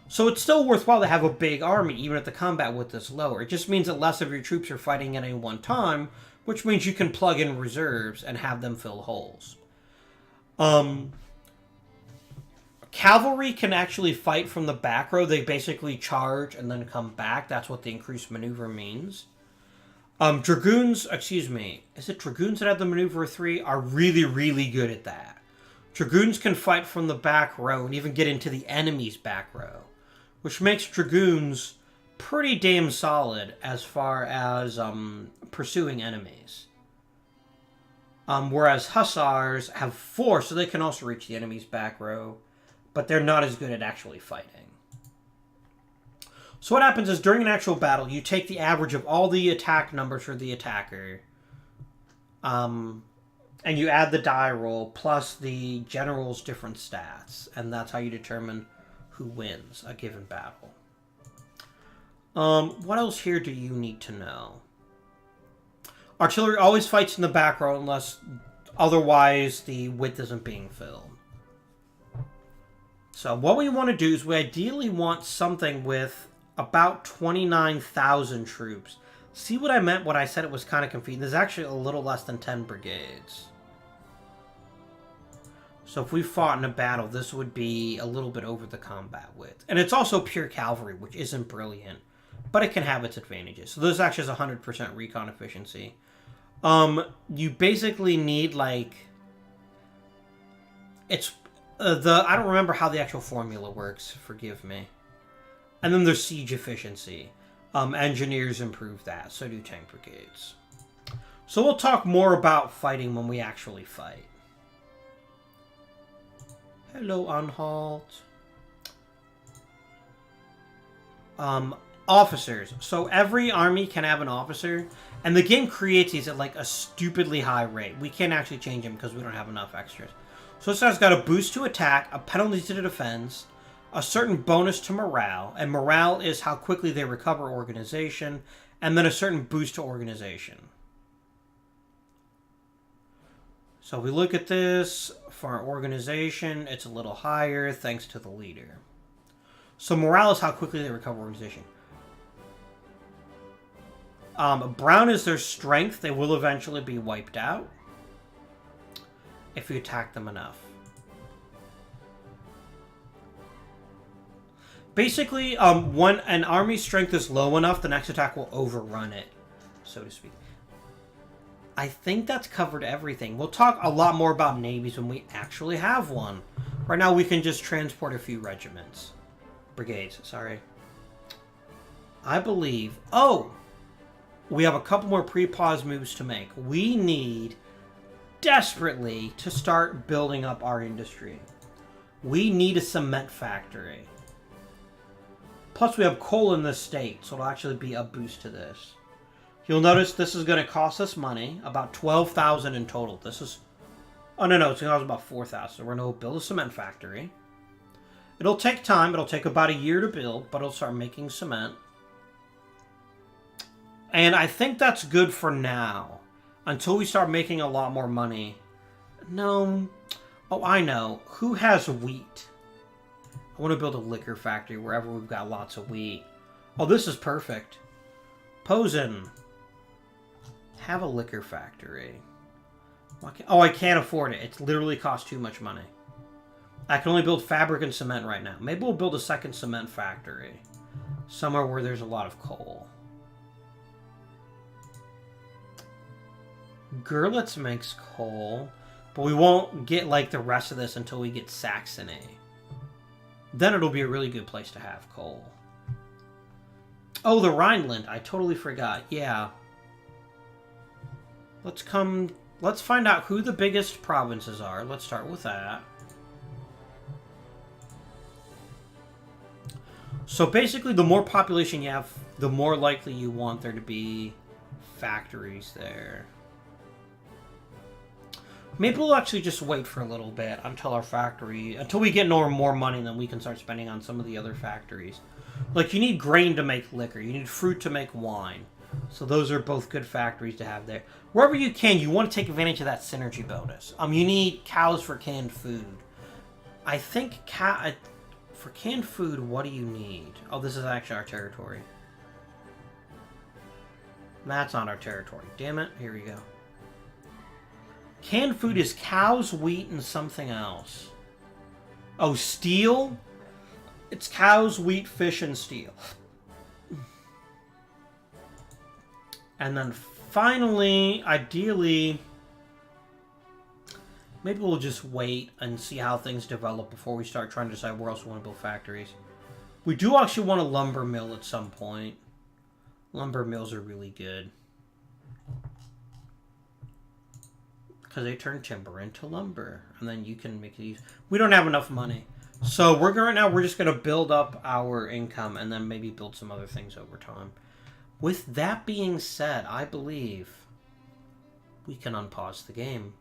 So it's still worthwhile to have a big army, even if the combat width is lower. It just means that less of your troops are fighting at any one time, which means you can plug in reserves and have them fill holes. Cavalry can actually fight from the back row. They basically charge and then come back. That's what the increased maneuver means. Dragoons that have the maneuver 3 are really, really good at that. Dragoons can fight from the back row and even get into the enemy's back row, which makes Dragoons pretty damn solid as far as pursuing enemies. Whereas Hussars have 4, so they can also reach the enemy's back row, but they're not as good at actually fighting. So what happens is, during an actual battle, you take the average of all the attack numbers for the attacker, and you add the die roll plus the general's different stats, and that's how you determine who wins a given battle. What else here do you need to know? Artillery always fights in the back row unless otherwise the width isn't being filled. So what we want to do is we ideally want something with about 29,000 troops. See what I meant when I said it was kind of confusing? There's actually a little less than 10 brigades. So if we fought in a battle, this would be a little bit over the combat width. And it's also pure cavalry, which isn't brilliant, but it can have its advantages. So this actually has 100% recon efficiency. You basically need, like, I don't remember how the actual formula works, forgive me. And then there's siege efficiency. Engineers improve that, so do tank brigades. So we'll talk more about fighting when we actually fight. Hello, Anhalt. Officers. So every army can have an officer, and the game creates these at like a stupidly high rate. We can't actually change them because we don't have enough extras. So this guy's got a boost to attack, a penalty to the defense, a certain bonus to morale, and morale is how quickly they recover organization, and then a certain boost to organization. So if we look at this, for our organization, it's a little higher thanks to the leader. So morale is how quickly they recover organization. Brown is their strength. They will eventually be wiped out if you attack them enough. Basically, when an army's strength is low enough, the next attack will overrun it, so to speak. I think that's covered everything. We'll talk a lot more about navies when we actually have one. Right now, we can just transport a few regiments. Brigades, sorry. I believe... Oh! We have a couple more pre-pause moves to make. We need, desperately, to start building up our industry. We need a cement factory. Plus, we have coal in this state, so it'll actually be a boost to this. You'll notice this is going to cost us money, about 12,000 in total. This is... Oh, no, it's going to cost about 4,000. So we're going to build a cement factory. It'll take time. It'll take about a year to build, but it'll start making cement. And I think that's good for now. Until we start making a lot more money. No. Oh, I know. Who has wheat? I want to build a liquor factory wherever we've got lots of wheat. Oh, this is perfect. Posen. Have a liquor factory. Oh, I can't afford it. It's literally cost too much money. I can only build fabric and cement right now. Maybe we'll build a second cement factory. Somewhere where there's a lot of coal. Görlitz makes coal, but we won't get like the rest of this until we get Saxony. Then it'll be a really good place to have coal. Oh, the Rhineland. I totally forgot. Yeah. Let's find out who the biggest provinces are. Let's start with that. So basically, the more population you have, the more likely you want there to be factories there. Maybe we'll actually just wait for a little bit until until we get more money, and then we can start spending on some of the other factories. Like, you need grain to make liquor. You need fruit to make wine. So those are both good factories to have there. Wherever you can, you want to take advantage of that synergy bonus. You need cows for canned food. I think for canned food, what do you need? Oh, this is actually our territory. That's not our territory. Damn it. Here we go. Canned food is cows, wheat, and something else. Oh, steel? It's cows, wheat, fish, and steel. And then finally, ideally, maybe we'll just wait and see how things develop before we start trying to decide where else we want to build factories. We do actually want a lumber mill at some point. Lumber mills are really good. Because they turn timber into lumber. And then you can make these. We don't have enough money. So right now we're just going to build up our income and then maybe build some other things over time. With that being said, I believe we can unpause the game.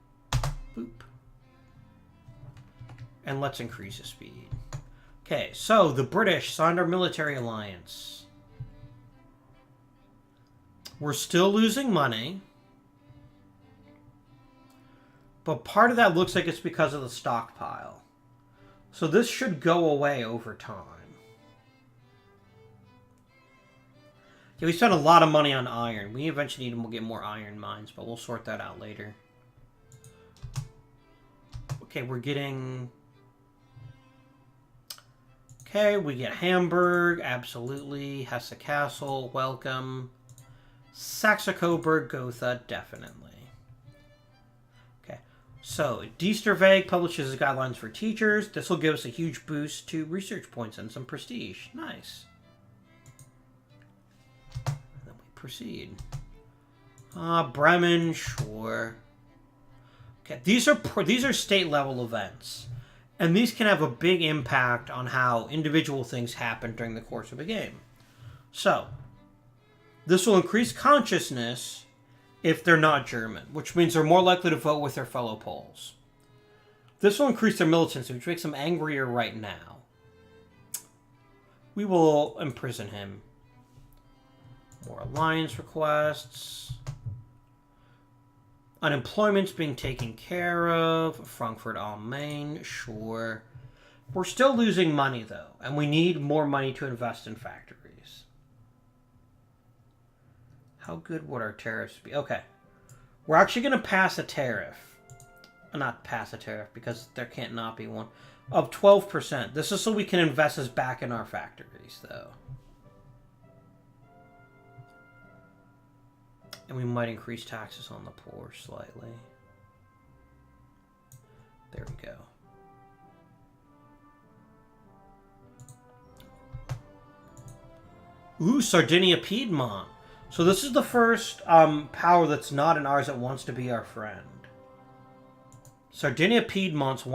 Boop. And let's increase the speed. Okay, so the British signed our military alliance. We're still losing money. But part of that looks like it's because of the stockpile. So this should go away over time. Yeah, we spent a lot of money on iron. We eventually need to get more iron mines, but we'll sort that out later. Okay, we're getting... Okay, we get Hamburg, absolutely. Hesse Castle, welcome. Saxe-Coburg, Gotha, definitely. So, Diesterweg publishes guidelines for teachers. This will give us a huge boost to research points and some prestige. Nice. And then we proceed. Bremen, sure. Okay, these are state level events. And these can have a big impact on how individual things happen during the course of a game. So, this will increase consciousness if they're not German, which means they're more likely to vote with their fellow Poles. This will increase their militancy, which makes them angrier right now. We will imprison him. More alliance requests. Unemployment's being taken care of. Frankfurt am Main, sure. We're still losing money, though, and we need more money to invest in factories. How good would our tariffs be? Okay. We're actually going to pass a tariff. Not pass a tariff, because there can't not be one. Of 12%. This is so we can invest this back in our factories, though. And we might increase taxes on the poor slightly. There we go. Ooh, Sardinia Piedmont. So this is the first power that's not in ours that wants to be our friend. Sardinia Piedmont's is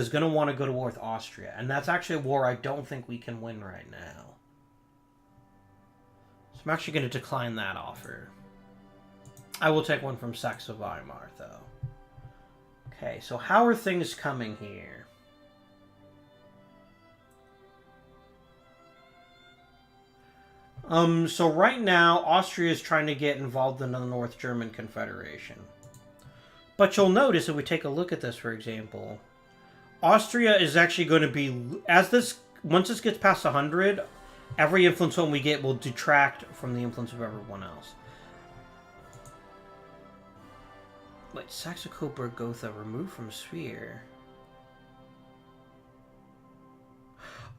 going to want to go to war with Austria. And that's actually a war I don't think we can win right now. So I'm actually going to decline that offer. I will take one from Saxe-Weimar, though. Okay, so how are things coming here? So right now, Austria is trying to get involved in the North German Confederation. But you'll notice, if we take a look at this, for example, Austria is actually going to be, once this gets past 100, every influence one we get will detract from the influence of everyone else. Wait, Saxe-Coburg-Gotha removed from Sphere.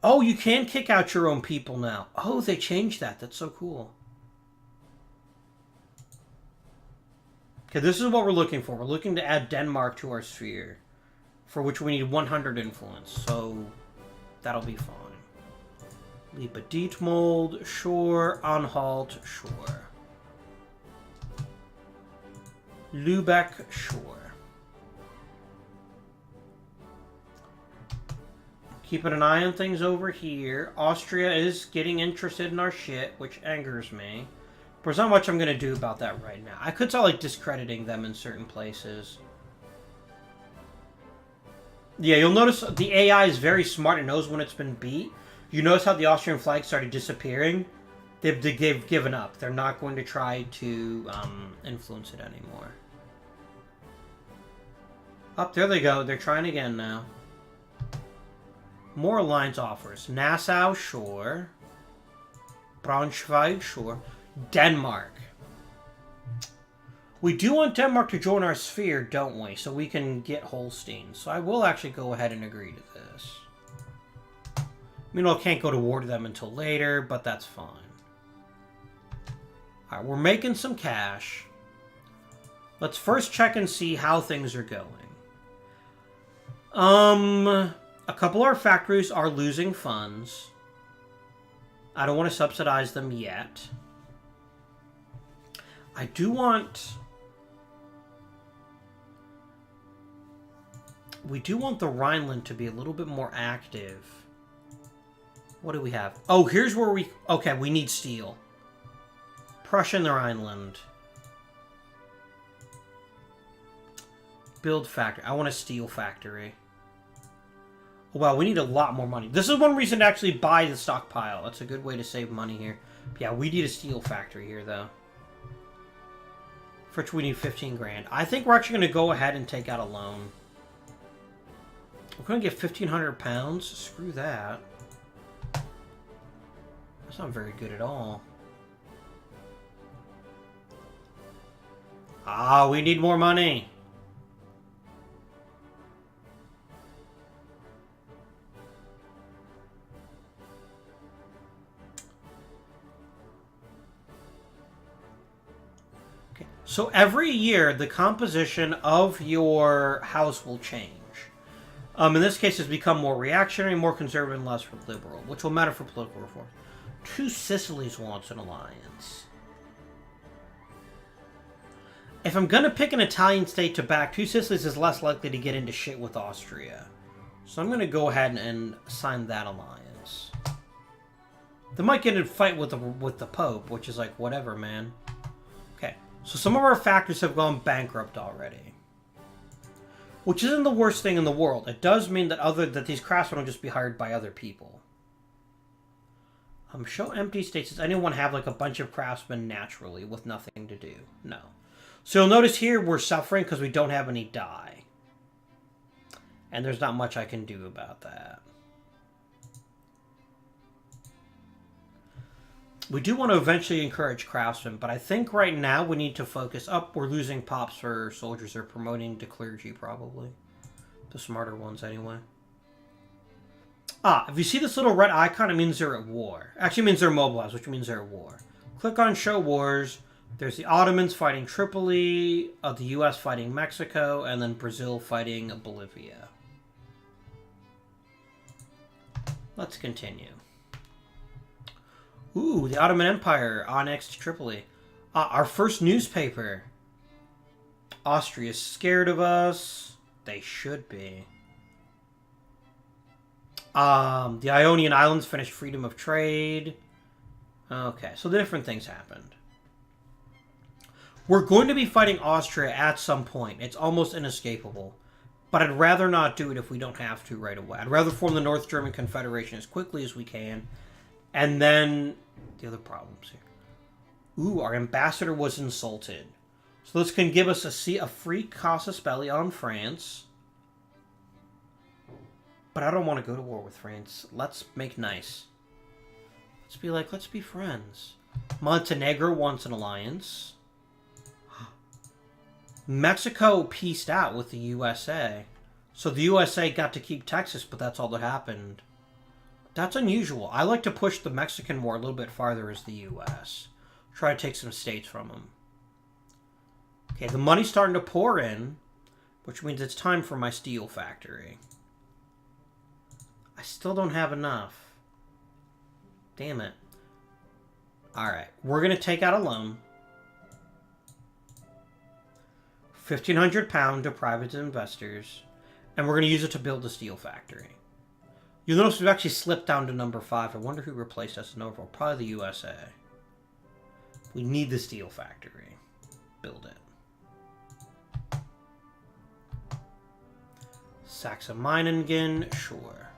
Oh, you can kick out your own people now. Oh, they changed that. That's so cool. Okay, this is what we're looking for. We're looking to add Denmark to our sphere, for which we need 100 influence. So that'll be fine. Lipa Dietmold, sure. Anhalt, sure. Lübeck, sure. Keeping an eye on things over here. Austria is getting interested in our shit, which angers me. But there's not much I'm going to do about that right now. I could start, like, discrediting them in certain places. Yeah, you'll notice the AI is very smart. It knows when it's been beat. You notice how the Austrian flag started disappearing? They've given up. They're not going to try to influence it anymore. Up there they go. They're trying again now. More alliance offers. Nassau, sure. Braunschweig, sure. Denmark. We do want Denmark to join our sphere, don't we? So we can get Holstein. So I will actually go ahead and agree to this. Meanwhile, I can't go to war to them until later, but that's fine. Alright, we're making some cash. Let's first check and see how things are going. A couple of our factories are losing funds. I don't want to subsidize them yet. I do want... We do want the Rhineland to be a little bit more active. What do we have? Oh, here's where we... Okay, we need steel. Prussia and the Rhineland. Build factory. I want a steel factory. Wow, we need a lot more money. This is one reason to actually buy the stockpile. That's a good way to save money here. Yeah, we need a steel factory here, though. For which we need 15 grand. I think we're actually going to go ahead and take out a loan. We're going to get 1,500 pounds. Screw that. That's not very good at all. Ah, we need more money. So every year, the composition of your house will change. In this case, it's become more reactionary, more conservative, and less liberal, which will matter for political reform. Two Sicilies wants an alliance. If I'm going to pick an Italian state to back, Two Sicilies is less likely to get into shit with Austria. So I'm going to go ahead and sign that alliance. They might get in a fight with the Pope, which is like, whatever, man. Okay, so some of our factories have gone bankrupt already. Which isn't the worst thing in the world. It does mean that these craftsmen will just be hired by other people. Show empty states. Does anyone have like a bunch of craftsmen naturally with nothing to do? No. So you'll notice here we're suffering because we don't have any dye. And there's not much I can do about that. We do want to eventually encourage craftsmen, but I think right now we need to focus up. We're losing pops for soldiers. They're promoting to clergy, probably. The smarter ones, anyway. If you see this little red icon, it means they're at war. Actually, it means they're mobilized, which means they're at war. Click on Show Wars. There's the Ottomans fighting Tripoli, the U.S. fighting Mexico, and then Brazil fighting Bolivia. Let's continue. Ooh, the Ottoman Empire annexed Tripoli. Our first newspaper. Austria's scared of us. They should be. The Ionian Islands finished freedom of trade. Okay, so the different things happened. We're going to be fighting Austria at some point. It's almost inescapable. But I'd rather not do it if we don't have to right away. I'd rather form the North German Confederation as quickly as we can. And then the other problems here. Ooh, our ambassador was insulted. So this can give us a free casus belli on France. But I don't want to go to war with France. Let's make nice. Let's be friends. Montenegro wants an alliance. Mexico pieced out with the USA. So the USA got to keep Texas, but that's all that happened. That's unusual. I like to push the Mexican war a little bit farther as the U.S. Try to take some states from them. Okay, the money's starting to pour in, which means it's time for my steel factory. I still don't have enough. Damn it. Alright, we're going to take out a loan. £1,500 to private investors. And we're going to use it to build a steel factory. You'll notice we've actually slipped down to number 5. I wonder who replaced us in overall. Probably the USA. We need the steel factory. Build it. Sachsen-Meiningen, sure.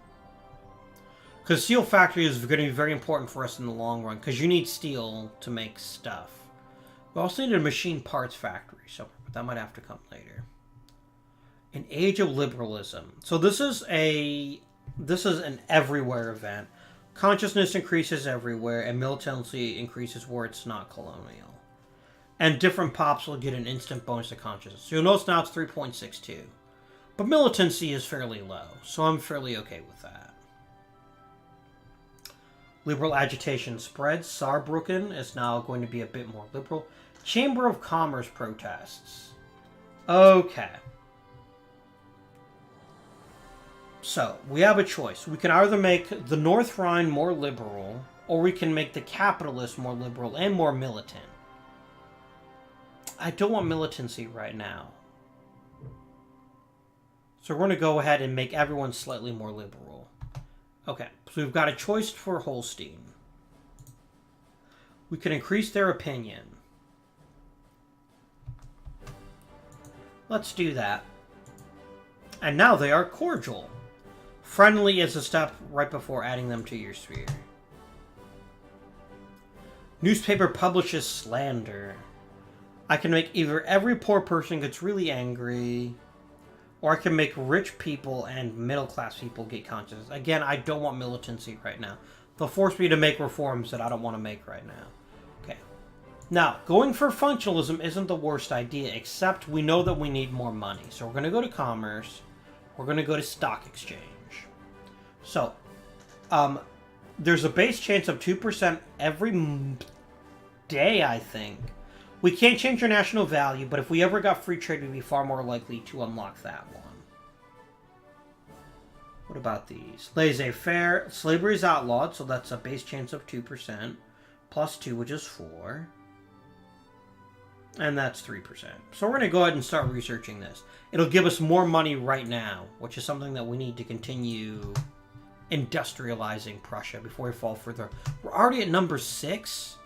Because steel factory is going to be very important for us in the long run. Because you need steel to make stuff. We also need a machine parts factory somewhere. But that might have to come later. An age of liberalism. So this is an everywhere event. Consciousness increases everywhere, and militancy increases where it's not colonial. And different pops will get an instant bonus to consciousness. So you'll notice now it's 3.62. But militancy is fairly low, so I'm fairly okay with that. Liberal agitation spreads. Saarbrücken is now going to be a bit more liberal. Chamber of Commerce protests. Okay. So, we have a choice. We can either make the North Rhine more liberal, or we can make the capitalists more liberal and more militant. I don't want militancy right now. So we're going to go ahead and make everyone slightly more liberal. Okay, so we've got a choice for Holstein. We can increase their opinion. Let's do that. And now they are cordial. Friendly is a step right before adding them to your sphere. Newspaper publishes slander. I can make either every poor person gets really angry, or I can make rich people and middle-class people get conscious. Again, I don't want militancy right now. They'll force me to make reforms that I don't want to make right now. Okay. Now, going for functionalism isn't the worst idea, except we know that we need more money. So we're going to go to commerce. We're going to go to stock exchange. So, there's a base chance of 2% every day, I think. We can't change our national value, but if we ever got free trade, we'd be far more likely to unlock that one. What about these? Laissez-faire. Slavery is outlawed, so that's a base chance of 2%. Plus 2, which is 4. And that's 3%. So we're going to go ahead and start researching this. It'll give us more money right now, which is something that we need to continue industrializing Prussia before we fall further. We're already at number 6.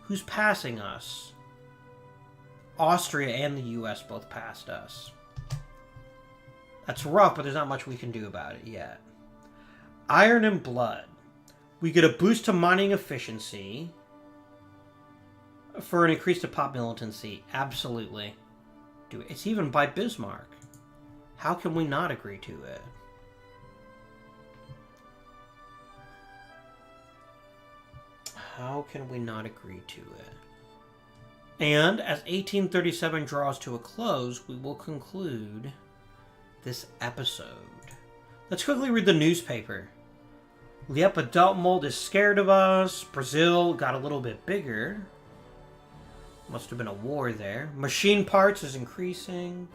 Who's passing us? Austria and the US both passed us. That's rough, but there's not much we can do about it yet. Iron and Blood. We get a boost to mining efficiency for an increase to pop militancy. Absolutely. Do it. It's even by Bismarck. How can we not agree to it? How can we not agree to it? And as 1837 draws to a close, we will conclude this episode. Let's quickly read the newspaper. Yep, adult mold is scared of us. Brazil got a little bit bigger. Must have been a war there. Machine parts is increasing.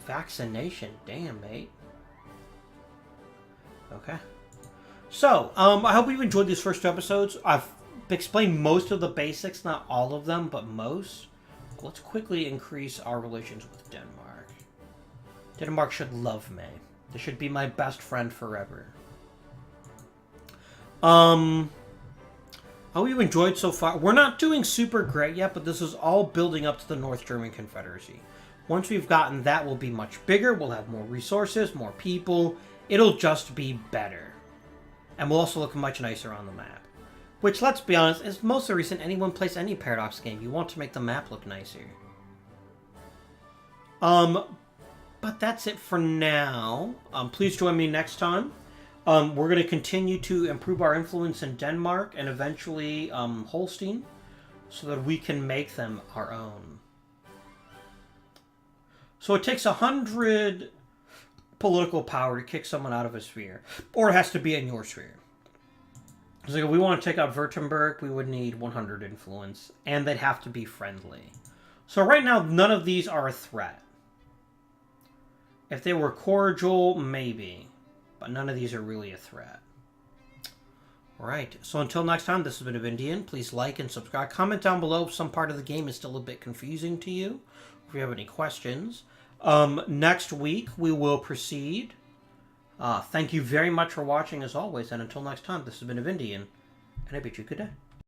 Vaccination. Damn, mate. Okay. So, I hope you've enjoyed these first 2 episodes. I've explained most of the basics, not all of them, but most. Let's quickly increase our relations with Denmark. Denmark should love me. They should be my best friend forever. How you enjoyed so far? We're not doing super great yet, but this is all building up to the North German Confederacy. Once we've gotten that, we'll be much bigger. We'll have more resources, more people. It'll just be better. And we'll also look much nicer on the map. Which, let's be honest, is most of the reason anyone plays any Paradox game. You want to make the map look nicer. But that's it for now. Please join me next time. We're going to continue to improve our influence in Denmark and eventually Holstein so that we can make them our own. So it takes 100 political power to kick someone out of a sphere. Or it has to be in your sphere. So if we want to take out Württemberg, we would need 100 influence. And they'd have to be friendly. So right now, none of these are a threat. If they were cordial, maybe. But none of these are really a threat. Alright, so until next time, this has been Indian. Please like and subscribe. Comment down below if some part of the game is still a bit confusing to you. If you have any questions. Next week, we will proceed. Thank you very much for watching, as always. And until next time, this has been Indian. And I bid you good day.